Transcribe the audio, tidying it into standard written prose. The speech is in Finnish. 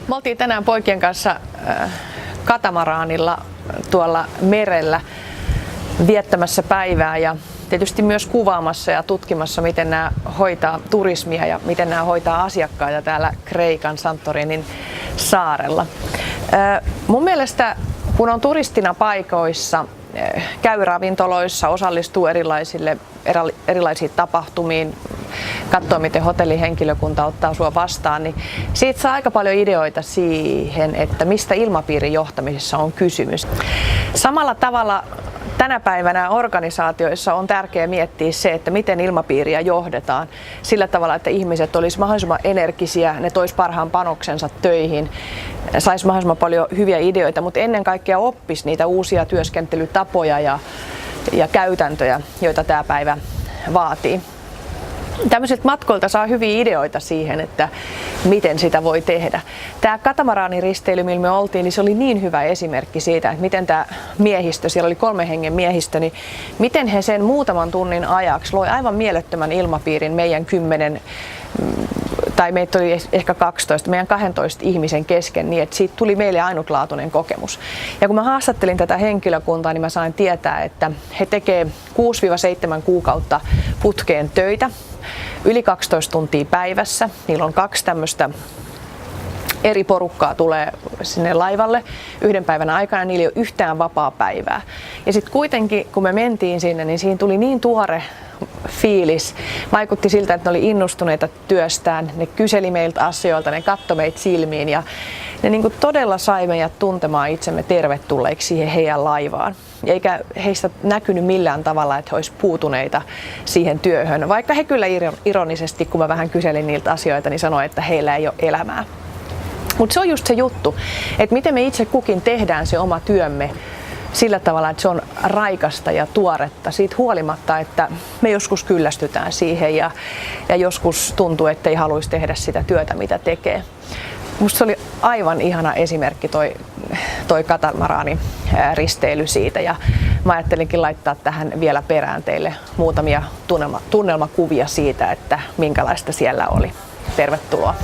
Me oltiin tänään poikien kanssa katamaraanilla tuolla merellä viettämässä päivää ja tietysti myös kuvaamassa ja tutkimassa, miten nämä hoitaa turismia ja miten nämä hoitaa asiakkaita täällä Kreikan Santorinin saarella. Mun mielestä kun on turistina paikoissa, käy ravintoloissa, osallistuu erilaisiin tapahtumiin, katsoo miten hotellihenkilökunta ottaa sua vastaan, niin siitä saa aika paljon ideoita siihen, että mistä ilmapiirin johtamisessa on kysymys. Samalla tavalla tänä päivänä organisaatioissa on tärkeää miettiä se, että miten ilmapiiriä johdetaan sillä tavalla, että ihmiset olisivat mahdollisimman energisiä, ne tois parhaan panoksensa töihin, sais mahdollisimman paljon hyviä ideoita, mutta ennen kaikkea oppis niitä uusia työskentelytapoja ja käytäntöjä, joita tämä päivä vaatii. Tämmöisiltä matkoilta saa hyviä ideoita siihen, että miten sitä voi tehdä. Tämä katamaraaniristeily, millä me oltiin, niin se oli niin hyvä esimerkki siitä, että miten tämä miehistö, siellä oli 3 hengen miehistö, niin miten he sen muutaman tunnin ajaksi loi aivan mielettömän ilmapiirin meidän 10 tai meitä oli ehkä 12, meidän 12 ihmisen kesken, niin että siitä tuli meille ainutlaatuinen kokemus. Ja kun mä haastattelin tätä henkilökuntaa, niin mä sain tietää, että he tekee 6-7 kuukautta putkeen töitä, yli 12 tuntia päivässä. Niillä on 2 tämmöistä eri porukkaa tulee sinne laivalle yhden päivän aikana, niillä ei ole yhtään vapaa päivää. Ja sitten kuitenkin, kun me mentiin sinne, niin siinä tuli niin tuore fiilis. Vaikutti siltä, että ne oli innostuneita työstään, ne kyseli meiltä asioilta, ne katsoi meitä silmiin ja ne niin kuin todella sai meidät tuntemaan itsemme tervetulleiksi siihen heidän laivaan. Eikä heistä näkynyt millään tavalla, että he olisivat puutuneita siihen työhön, vaikka he kyllä ironisesti, kun mä vähän kyselin niiltä asioita, niin sanoi, että heillä ei ole elämää. Mutta se on just se juttu, että miten me itse kukin tehdään se oma työmme sillä tavalla, että se on raikasta ja tuoretta siitä huolimatta, että me joskus kyllästytään siihen ja joskus tuntuu, että ei haluaisi tehdä sitä työtä, mitä tekee. Musta se oli aivan ihana esimerkki toi katamaraani risteily siitä ja mä ajattelinkin laittaa tähän vielä perään teille muutamia tunnelmakuvia siitä, että minkälaista siellä oli. Tervetuloa!